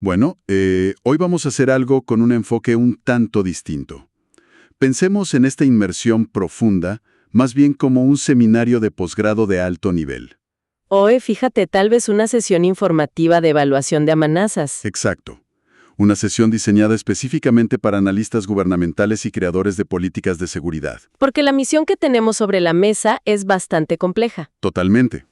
Bueno, hoy vamos a hacer algo con un enfoque un tanto distinto. Pensemos en esta inmersión profunda, más bien como un seminario de posgrado de alto nivel. Hoy, fíjate, tal vez una sesión informativa de evaluación de amenazas. Exacto. Una sesión diseñada específicamente para analistas gubernamentales y creadores de políticas de seguridad. Porque la misión que tenemos sobre la mesa es bastante compleja. Totalmente.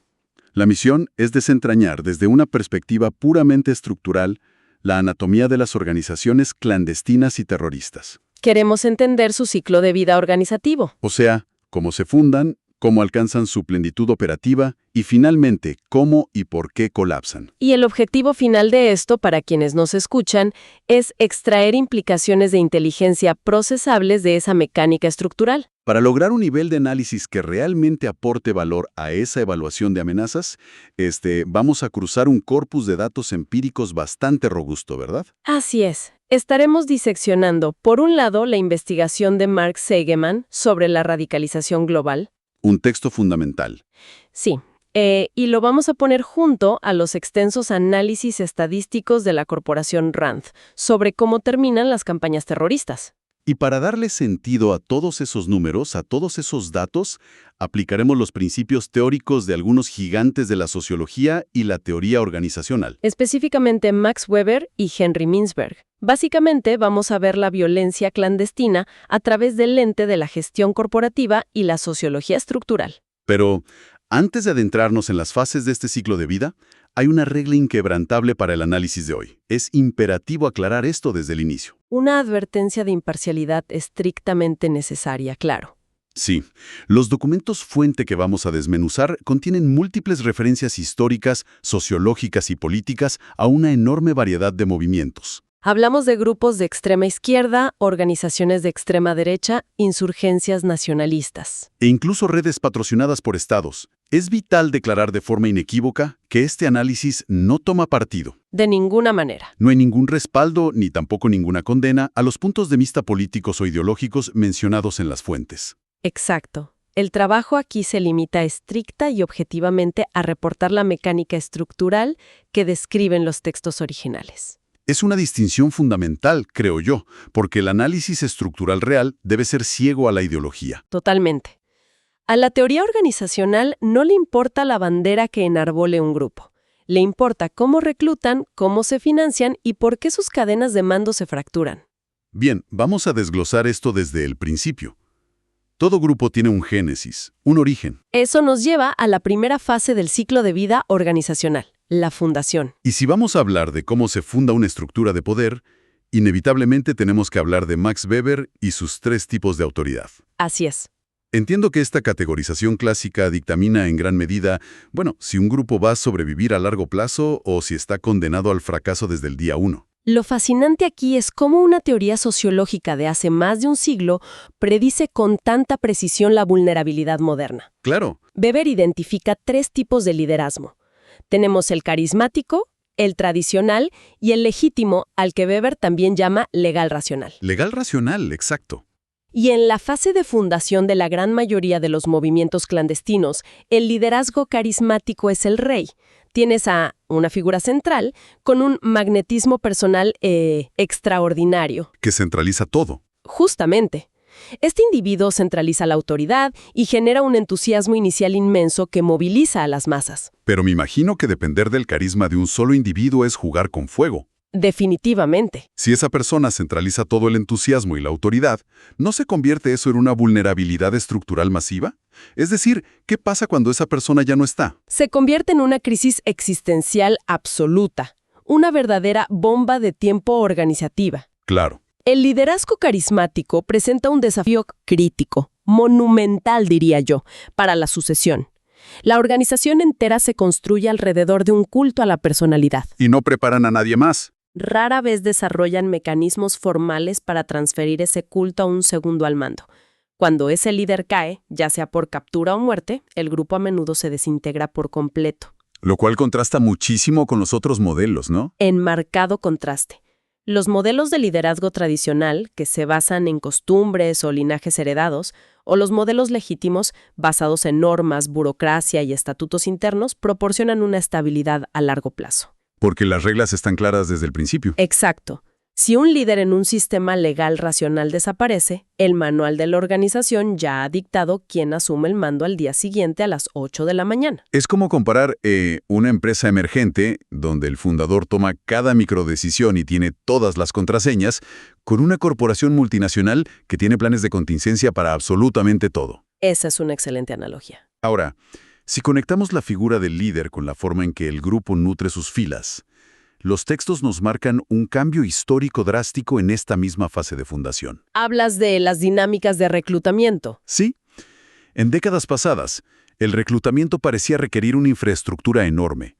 La misión es desentrañar desde una perspectiva puramente estructural la anatomía de las organizaciones clandestinas y terroristas. Queremos entender su ciclo de vida organizativo. O sea, cómo se fundan, cómo alcanzan su plenitud operativa y finalmente cómo y por qué colapsan. Y el objetivo final de esto, para quienes nos escuchan, es extraer implicaciones de inteligencia procesables de esa mecánica estructural. Para lograr un nivel de análisis que realmente aporte valor a esa evaluación de amenazas, vamos a cruzar un corpus de datos empíricos bastante robusto, ¿verdad? Así es. Estaremos diseccionando, por un lado, la investigación de Mark Segeman sobre la radicalización global. Un texto fundamental. Sí, y lo vamos a poner junto a los extensos análisis estadísticos de la corporación RAND sobre cómo terminan las campañas terroristas. Y para darle sentido a todos esos números, a todos esos datos, aplicaremos los principios teóricos de algunos gigantes de la sociología y la teoría organizacional. Específicamente Max Weber y Henry Mintzberg. Básicamente vamos a ver la violencia clandestina a través del lente de la gestión corporativa y la sociología estructural. Pero, antes de adentrarnos en las fases de este ciclo de vida, hay una regla inquebrantable para el análisis de hoy. Es imperativo aclarar esto desde el inicio. Una advertencia de imparcialidad estrictamente necesaria, claro. Sí, los documentos fuente que vamos a desmenuzar contienen múltiples referencias históricas, sociológicas y políticas a una enorme variedad de movimientos. Hablamos de grupos de extrema izquierda, organizaciones de extrema derecha, insurgencias nacionalistas. E incluso redes patrocinadas por estados. Es vital declarar de forma inequívoca que este análisis no toma partido. De ninguna manera. No hay ningún respaldo ni tampoco ninguna condena a los puntos de vista políticos o ideológicos mencionados en las fuentes. Exacto. El trabajo aquí se limita estricta y objetivamente a reportar la mecánica estructural que describen los textos originales. Es una distinción fundamental, creo yo, porque el análisis estructural real debe ser ciego a la ideología. Totalmente. A la teoría organizacional no le importa la bandera que enarbole un grupo. Le importa cómo reclutan, cómo se financian y por qué sus cadenas de mando se fracturan. Bien, vamos a desglosar esto desde el principio. Todo grupo tiene un génesis, un origen. Eso nos lleva a la primera fase del ciclo de vida organizacional, la fundación. Y si vamos a hablar de cómo se funda una estructura de poder, inevitablemente tenemos que hablar de Max Weber y sus 3 tipos de autoridad. Así es. Entiendo que esta categorización clásica dictamina en gran medida, si un grupo va a sobrevivir a largo plazo o si está condenado al fracaso desde el día 1. Lo fascinante aquí es cómo una teoría sociológica de hace más de un siglo predice con tanta precisión la vulnerabilidad moderna. Claro. Weber identifica 3 tipos de liderazgo. Tenemos el carismático, el tradicional y el legítimo, al que Weber también llama legal racional. Legal racional, exacto. Y en la fase de fundación de la gran mayoría de los movimientos clandestinos, el liderazgo carismático es el rey. Tienes a una figura central con un magnetismo personal extraordinario. Que centraliza todo. Justamente. Este individuo centraliza la autoridad y genera un entusiasmo inicial inmenso que moviliza a las masas. Pero me imagino que depender del carisma de un solo individuo es jugar con fuego. Definitivamente. Si esa persona centraliza todo el entusiasmo y la autoridad, ¿no se convierte eso en una vulnerabilidad estructural masiva? Es decir, ¿qué pasa cuando esa persona ya no está? Se convierte en una crisis existencial absoluta, una verdadera bomba de tiempo organizativa. Claro. El liderazgo carismático presenta un desafío crítico, monumental diría yo, para la sucesión. La organización entera se construye alrededor de un culto a la personalidad. Y no preparan a nadie más. Rara vez desarrollan mecanismos formales para transferir ese culto a un segundo al mando. Cuando ese líder cae, ya sea por captura o muerte, el grupo a menudo se desintegra por completo. Lo cual contrasta muchísimo con los otros modelos, ¿no? En marcado contraste. Los modelos de liderazgo tradicional, que se basan en costumbres o linajes heredados, o los modelos legítimos, basados en normas, burocracia y estatutos internos, proporcionan una estabilidad a largo plazo. Porque las reglas están claras desde el principio. Exacto. Si un líder en un sistema legal racional desaparece, el manual de la organización ya ha dictado quién asume el mando al día siguiente a las 8 de la mañana. Es como comparar una empresa emergente, donde el fundador toma cada microdecisión y tiene todas las contraseñas, con una corporación multinacional que tiene planes de contingencia para absolutamente todo. Esa es una excelente analogía. Ahora, si conectamos la figura del líder con la forma en que el grupo nutre sus filas, los textos nos marcan un cambio histórico drástico en esta misma fase de fundación. Hablas de las dinámicas de reclutamiento. Sí, en décadas pasadas, el reclutamiento parecía requerir una infraestructura enorme.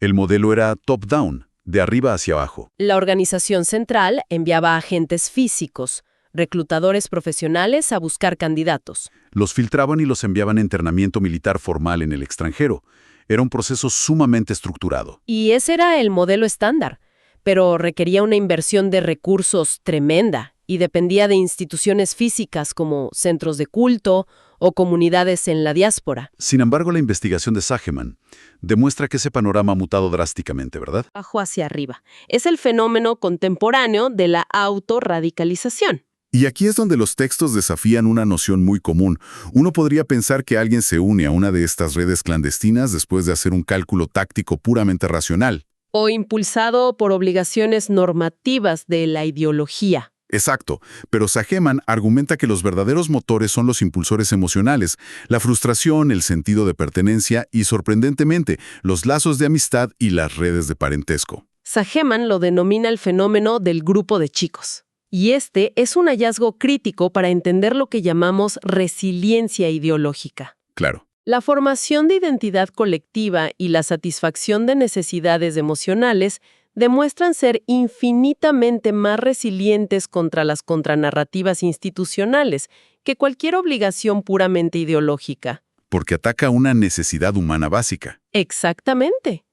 El modelo era top-down, de arriba hacia abajo. La organización central enviaba agentes físicos, reclutadores profesionales a buscar candidatos. Los filtraban y los enviaban a entrenamiento militar formal en el extranjero. Era un proceso sumamente estructurado. Y ese era el modelo estándar, pero requería una inversión de recursos tremenda y dependía de instituciones físicas como centros de culto o comunidades en la diáspora. Sin embargo, la investigación de Sageman demuestra que ese panorama ha mutado drásticamente, ¿verdad? Bajo hacia arriba. Es el fenómeno contemporáneo de la autorradicalización. Y aquí es donde los textos desafían una noción muy común. Uno podría pensar que alguien se une a una de estas redes clandestinas después de hacer un cálculo táctico puramente racional. O impulsado por obligaciones normativas de la ideología. Exacto, pero Sageman argumenta que los verdaderos motores son los impulsores emocionales, la frustración, el sentido de pertenencia y, sorprendentemente, los lazos de amistad y las redes de parentesco. Sageman lo denomina el fenómeno del grupo de chicos. Y este es un hallazgo crítico para entender lo que llamamos resiliencia ideológica. Claro. La formación de identidad colectiva y la satisfacción de necesidades emocionales demuestran ser infinitamente más resilientes contra las contranarrativas institucionales que cualquier obligación puramente ideológica. Porque ataca una necesidad humana básica. Exactamente.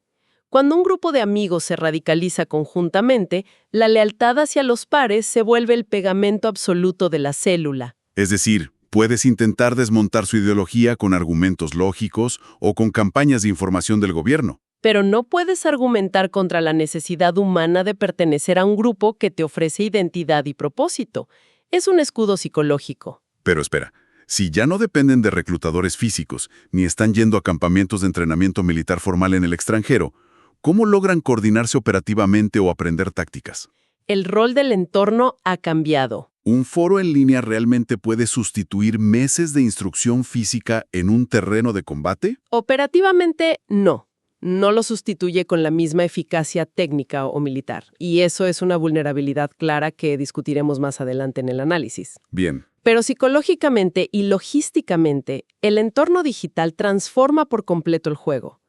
Cuando un grupo de amigos se radicaliza conjuntamente, la lealtad hacia los pares se vuelve el pegamento absoluto de la célula. Es decir, puedes intentar desmontar su ideología con argumentos lógicos o con campañas de información del gobierno. Pero no puedes argumentar contra la necesidad humana de pertenecer a un grupo que te ofrece identidad y propósito. Es un escudo psicológico. Pero espera, si ya no dependen de reclutadores físicos, ni están yendo a campamentos de entrenamiento militar formal en el extranjero, ¿cómo logran coordinarse operativamente o aprender tácticas? El rol del entorno ha cambiado. ¿Un foro en línea realmente puede sustituir meses de instrucción física en un terreno de combate? Operativamente, no. No lo sustituye con la misma eficacia técnica o militar. Y eso es una vulnerabilidad clara que discutiremos más adelante en el análisis. Bien. Pero psicológicamente y logísticamente, el entorno digital transforma por completo el juego.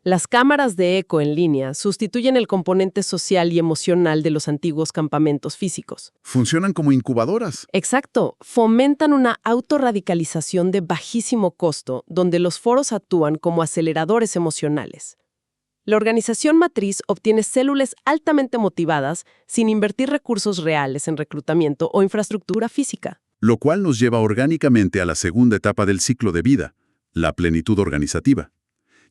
Las cámaras de eco en línea sustituyen el componente social y emocional de los antiguos campamentos físicos. Funcionan como incubadoras. Exacto, fomentan una autorradicalización de bajísimo costo, donde los foros actúan como aceleradores emocionales. La organización matriz obtiene células altamente motivadas sin invertir recursos reales en reclutamiento o infraestructura física. Lo cual nos lleva orgánicamente a la segunda etapa del ciclo de vida, la plenitud organizativa.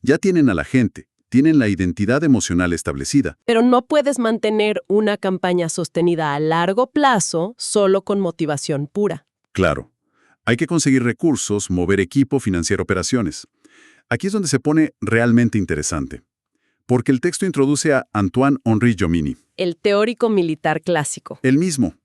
Ya tienen a la gente, tienen la identidad emocional establecida. Pero no puedes mantener una campaña sostenida a largo plazo solo con motivación pura. Claro, hay que conseguir recursos, mover equipo, financiar operaciones. Aquí es donde se pone realmente interesante, porque el texto introduce a Antoine-Henri Jomini. El teórico militar clásico. Él mismo.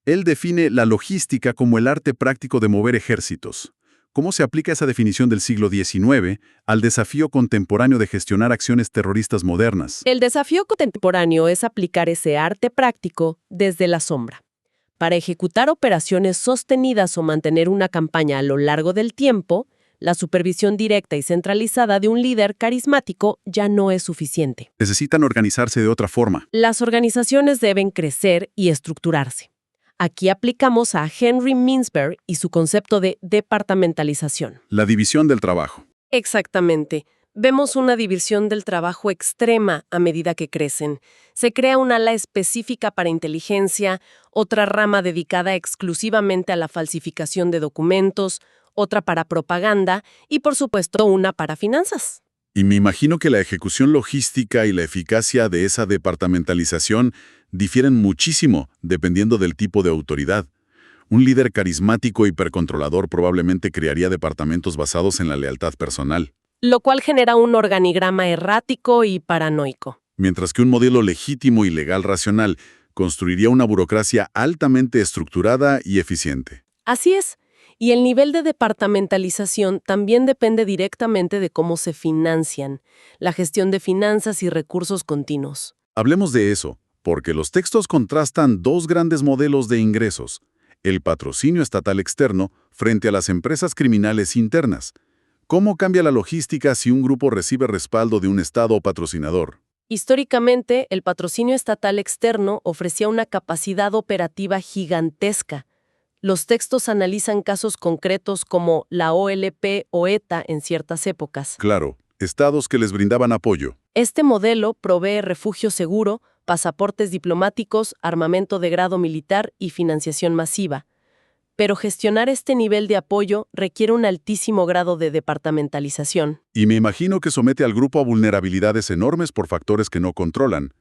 Él define la logística como el arte práctico de mover ejércitos. ¿Cómo se aplica esa definición del siglo XIX al desafío contemporáneo de gestionar acciones terroristas modernas? El desafío contemporáneo es aplicar ese arte práctico desde la sombra. Para ejecutar operaciones sostenidas o mantener una campaña a lo largo del tiempo, la supervisión directa y centralizada de un líder carismático ya no es suficiente. Necesitan organizarse de otra forma. Las organizaciones deben crecer y estructurarse. Aquí aplicamos a Henry Mintzberg y su concepto de departamentalización. La división del trabajo. Exactamente. Vemos una división del trabajo extrema a medida que crecen. Se crea un ala específica para inteligencia, otra rama dedicada exclusivamente a la falsificación de documentos, otra para propaganda y, por supuesto, una para finanzas. Y me imagino que la ejecución logística y la eficacia de esa departamentalización difieren muchísimo dependiendo del tipo de autoridad. Un líder carismático e hipercontrolador probablemente crearía departamentos basados en la lealtad personal, Lo cual genera un organigrama errático y paranoico. mientras que un modelo legítimo y legal racional construiría una burocracia altamente estructurada y eficiente. Así es. Y el nivel de departamentalización también depende directamente de cómo se financian, la gestión de finanzas y recursos continuos. Hablemos de eso, porque los textos contrastan dos grandes modelos de ingresos: el patrocinio estatal externo frente a las empresas criminales internas. ¿Cómo cambia la logística si un grupo recibe respaldo de un Estado patrocinador? Históricamente, el patrocinio estatal externo ofrecía una capacidad operativa gigantesca. Los textos analizan casos concretos como la OLP o ETA en ciertas épocas. Claro, estados que les brindaban apoyo. Este modelo provee refugio seguro, pasaportes diplomáticos, armamento de grado militar y financiación masiva. Pero gestionar este nivel de apoyo requiere un altísimo grado de departamentalización. Y me imagino que somete al grupo a vulnerabilidades enormes por factores que no controlan.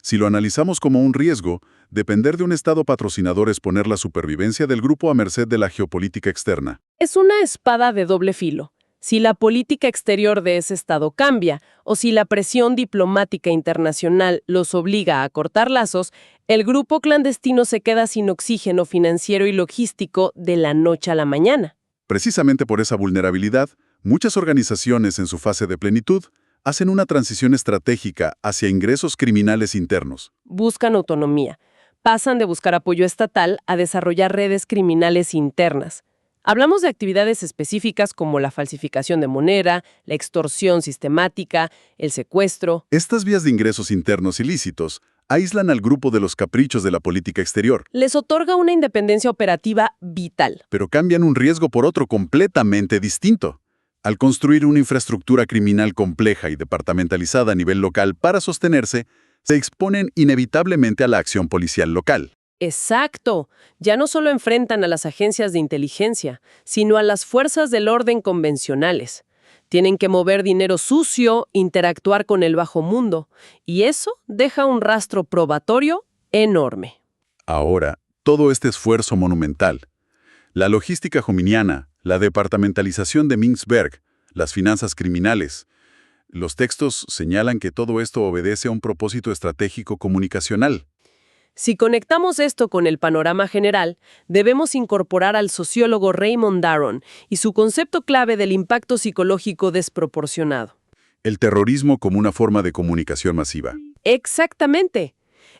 Si lo analizamos como un riesgo, depender de un Estado patrocinador es poner la supervivencia del grupo a merced de la geopolítica externa. Es una espada de doble filo. Si la política exterior de ese Estado cambia, o si la presión diplomática internacional los obliga a cortar lazos, el grupo clandestino se queda sin oxígeno financiero y logístico de la noche a la mañana. Precisamente por esa vulnerabilidad, muchas organizaciones en su fase de plenitud hacen una transición estratégica hacia ingresos criminales internos. Buscan autonomía. Pasan de buscar apoyo estatal a desarrollar redes criminales internas. Hablamos de actividades específicas como la falsificación de moneda, la extorsión sistemática, el secuestro. Estas vías de ingresos internos ilícitos aíslan al grupo de los caprichos de la política exterior, Les otorga una independencia operativa vital. pero cambian un riesgo por otro completamente distinto. Al construir una infraestructura criminal compleja y departamentalizada a nivel local para sostenerse, se exponen inevitablemente a la acción policial local. Exacto. Ya no solo enfrentan a las agencias de inteligencia, sino a las fuerzas del orden convencionales. Tienen que mover dinero sucio, interactuar con el bajo mundo, y eso deja un rastro probatorio enorme. Ahora, todo este esfuerzo monumental, la logística jominiana, la departamentalización de Mintzberg, las finanzas criminales, los textos señalan que todo esto obedece a un propósito estratégico comunicacional. Si conectamos esto con el panorama general, debemos incorporar al sociólogo Raymond Daron y su concepto clave del impacto psicológico desproporcionado. El terrorismo como una forma de comunicación masiva. Exactamente.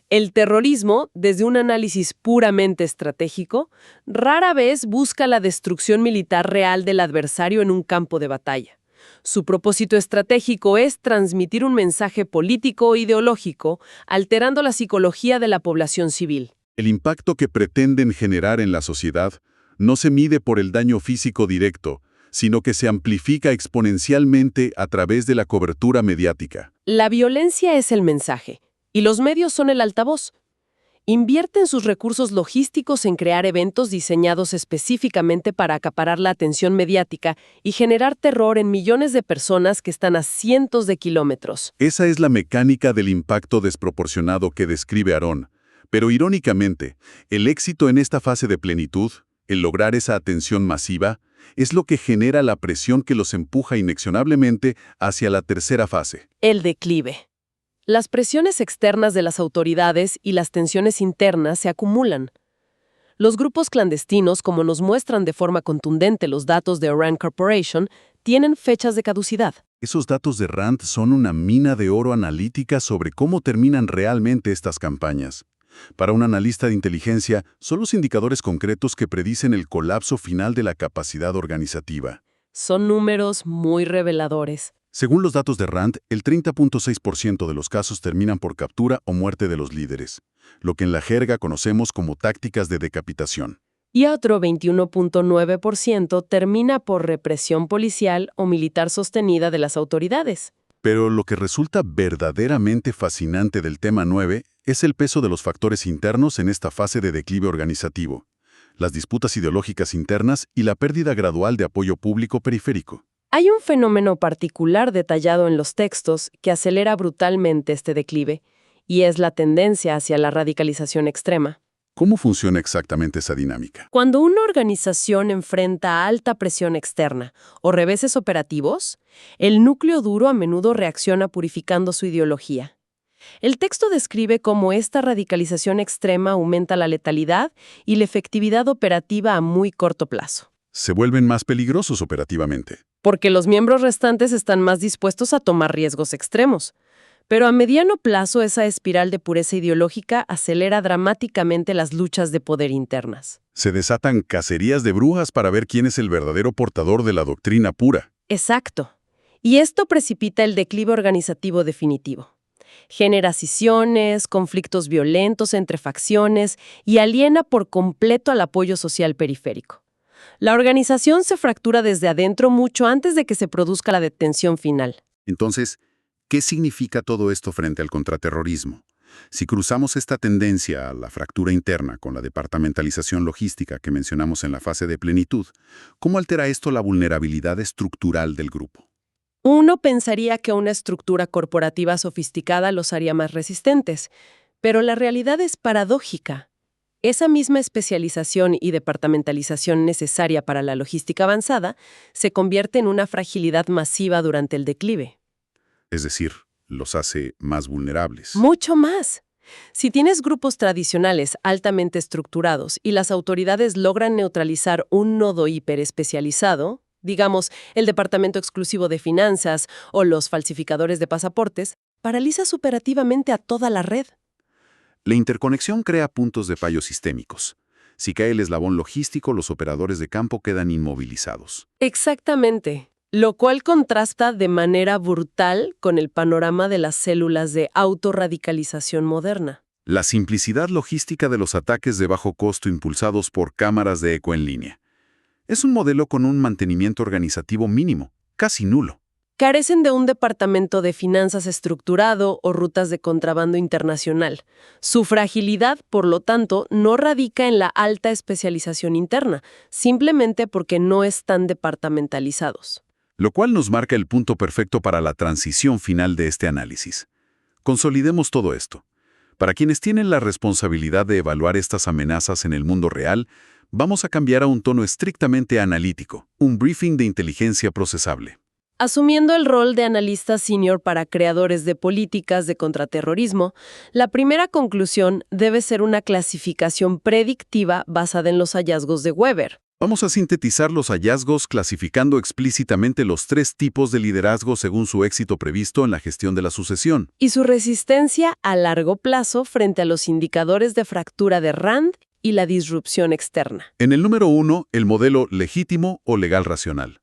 El terrorismo, desde un análisis puramente estratégico, rara vez busca la destrucción militar real del adversario en un campo de batalla. Su propósito estratégico es transmitir un mensaje político o ideológico, alterando la psicología de la población civil. El impacto que pretenden generar en la sociedad no se mide por el daño físico directo, sino que se amplifica exponencialmente a través de la cobertura mediática. La violencia es el mensaje, y los medios son el altavoz. Invierten sus recursos logísticos en crear eventos diseñados específicamente para acaparar la atención mediática y generar terror en millones de personas que están a cientos de kilómetros. Esa es la mecánica del impacto desproporcionado que describe Aron. Pero irónicamente, el éxito en esta fase de plenitud, el lograr esa atención masiva, es lo que genera la presión que los empuja inexorablemente hacia la tercera fase. El declive. Las presiones externas de las autoridades y las tensiones internas se acumulan. Los grupos clandestinos, como nos muestran de forma contundente los datos de Rand Corporation, tienen fechas de caducidad. Esos datos de Rand son una mina de oro analítica sobre cómo terminan realmente estas campañas. Para un analista de inteligencia, son los indicadores concretos que predicen el colapso final de la capacidad organizativa. Son números muy reveladores. Según los datos de Rand, el 30.6% de los casos terminan por captura o muerte de los líderes, lo que en la jerga conocemos como tácticas de decapitación. Y otro 21.9% termina por represión policial o militar sostenida de las autoridades. Pero lo que resulta verdaderamente fascinante del tema 9 es el peso de los factores internos en esta fase de declive organizativo, las disputas ideológicas internas y la pérdida gradual de apoyo público periférico. Hay un fenómeno particular detallado en los textos que acelera brutalmente este declive, y es la tendencia hacia la radicalización extrema. ¿Cómo funciona exactamente esa dinámica? Cuando una organización enfrenta alta presión externa o reveses operativos, el núcleo duro a menudo reacciona purificando su ideología. El texto describe cómo esta radicalización extrema aumenta la letalidad y la efectividad operativa a muy corto plazo, Se vuelven más peligrosos operativamente. porque los miembros restantes están más dispuestos a tomar riesgos extremos. Pero a mediano plazo esa espiral de pureza ideológica acelera dramáticamente las luchas de poder internas. Se desatan cacerías de brujas para ver quién es el verdadero portador de la doctrina pura. Exacto. Y esto precipita el declive organizativo definitivo. Genera scisiones, conflictos violentos entre facciones y aliena por completo al apoyo social periférico. La organización se fractura desde adentro mucho antes de que se produzca la detención final. Entonces, ¿qué significa todo esto frente al contraterrorismo? Si cruzamos esta tendencia a la fractura interna con la departamentalización logística que mencionamos en la fase de plenitud, ¿cómo altera esto la vulnerabilidad estructural del grupo? Uno pensaría que una estructura corporativa sofisticada los haría más resistentes, pero la realidad es paradójica. Esa misma especialización y departamentalización necesaria para la logística avanzada se convierte en una fragilidad masiva durante el declive. Es decir, los hace más vulnerables. Mucho más. Si tienes grupos tradicionales altamente estructurados y las autoridades logran neutralizar un nodo hiperespecializado, digamos, el Departamento Exclusivo de Finanzas o los falsificadores de pasaportes, paralizas operativamente a toda la red. La interconexión crea puntos de fallo sistémicos. Si cae el eslabón logístico, los operadores de campo quedan inmovilizados. Exactamente. Lo cual contrasta de manera brutal con el panorama de las células de autorradicalización moderna. La simplicidad logística de los ataques de bajo costo impulsados por cámaras de eco en línea. Es un modelo con un mantenimiento organizativo mínimo, casi nulo. Carecen de un departamento de finanzas estructurado o rutas de contrabando internacional. Su fragilidad, por lo tanto, no radica en la alta especialización interna, simplemente porque no están departamentalizados. Lo cual nos marca el punto perfecto para la transición final de este análisis. Consolidemos todo esto. Para quienes tienen la responsabilidad de evaluar estas amenazas en el mundo real, vamos a cambiar a un tono estrictamente analítico, un briefing de inteligencia procesable. Asumiendo el rol de analista senior para creadores de políticas de contraterrorismo, la primera conclusión debe ser una clasificación predictiva basada en los hallazgos de Weber. Vamos a sintetizar los hallazgos clasificando explícitamente los 3 tipos de liderazgo según su éxito previsto en la gestión de la sucesión. Y su resistencia a largo plazo frente a los indicadores de fractura de Rand y la disrupción externa. En el número 1, el modelo legítimo o legal racional.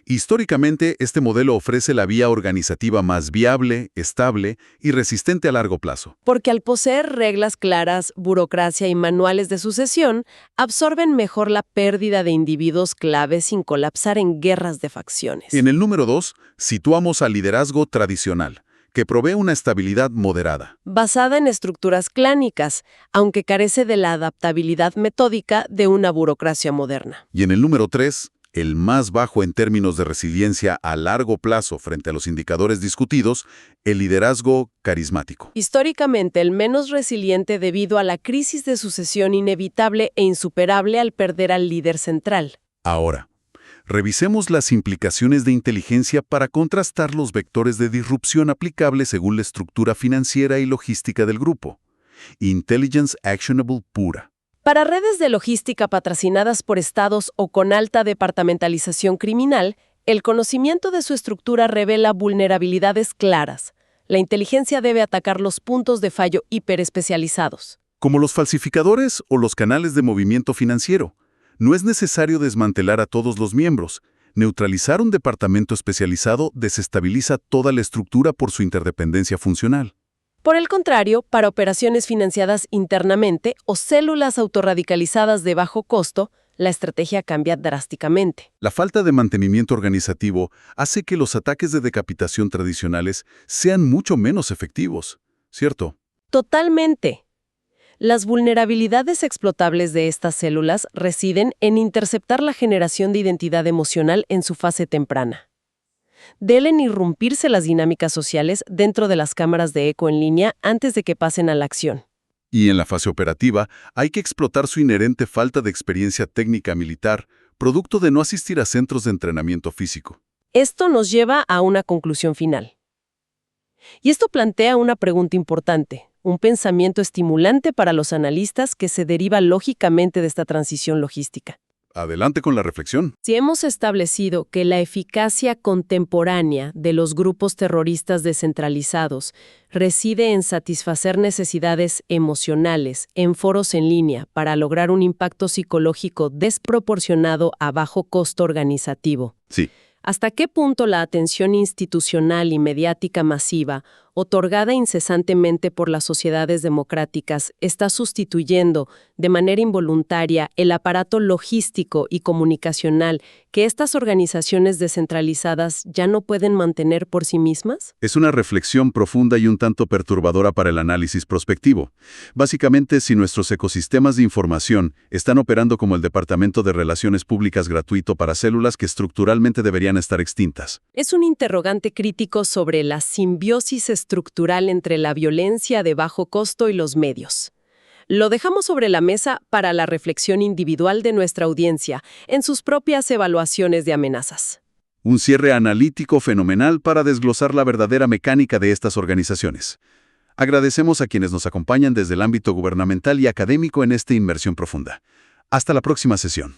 Históricamente, este modelo ofrece la vía organizativa más viable, estable y resistente a largo plazo. Porque al poseer reglas claras, burocracia y manuales de sucesión, absorben mejor la pérdida de individuos clave sin colapsar en guerras de facciones. En el número 2, situamos al liderazgo tradicional, que provee una estabilidad moderada. Basada en estructuras clánicas, aunque carece de la adaptabilidad metódica de una burocracia moderna. Y en el número 3, el más bajo en términos de resiliencia a largo plazo frente a los indicadores discutidos, el liderazgo carismático. Históricamente el menos resiliente debido a la crisis de sucesión inevitable e insuperable al perder al líder central. Ahora, revisemos las implicaciones de inteligencia para contrastar los vectores de disrupción aplicables según la estructura financiera y logística del grupo. Intelligence Actionable pura. Para redes de logística patrocinadas por estados o con alta departamentalización criminal, el conocimiento de su estructura revela vulnerabilidades claras. La inteligencia debe atacar los puntos de fallo hiperespecializados. Como los falsificadores o los canales de movimiento financiero, no es necesario desmantelar a todos los miembros. Neutralizar un departamento especializado desestabiliza toda la estructura por su interdependencia funcional. Por el contrario, para operaciones financiadas internamente o células autorradicalizadas de bajo costo, la estrategia cambia drásticamente. La falta de mantenimiento organizativo hace que los ataques de decapitación tradicionales sean mucho menos efectivos, ¿cierto? Totalmente. Las vulnerabilidades explotables de estas células residen en interceptar la generación de identidad emocional en su fase temprana. deben irrumpirse las dinámicas sociales dentro de las cámaras de eco en línea antes de que pasen a la acción. Y en la fase operativa, hay que explotar su inherente falta de experiencia técnica militar, producto de no asistir a centros de entrenamiento físico. Esto nos lleva a una conclusión final. Y esto plantea una pregunta importante, un pensamiento estimulante para los analistas que se deriva lógicamente de esta transición logística. Adelante con la reflexión. Si hemos establecido que la eficacia contemporánea de los grupos terroristas descentralizados reside en satisfacer necesidades emocionales en foros en línea para lograr un impacto psicológico desproporcionado a bajo costo organizativo, Sí. ¿hasta qué punto la atención institucional y mediática masiva, otorgada incesantemente por las sociedades democráticas, está sustituyendo de manera involuntaria el aparato logístico y comunicacional que estas organizaciones descentralizadas ya no pueden mantener por sí mismas? Es una reflexión profunda y un tanto perturbadora para el análisis prospectivo. Básicamente, si nuestros ecosistemas de información están operando como el Departamento de Relaciones Públicas gratuito para células que estructuralmente deberían estar extintas. Es un interrogante crítico sobre la simbiosis estructural entre la violencia de bajo costo y los medios. Lo dejamos sobre la mesa para la reflexión individual de nuestra audiencia en sus propias evaluaciones de amenazas. Un cierre analítico fenomenal para desglosar la verdadera mecánica de estas organizaciones. Agradecemos a quienes nos acompañan desde el ámbito gubernamental y académico en esta inmersión profunda. Hasta la próxima sesión.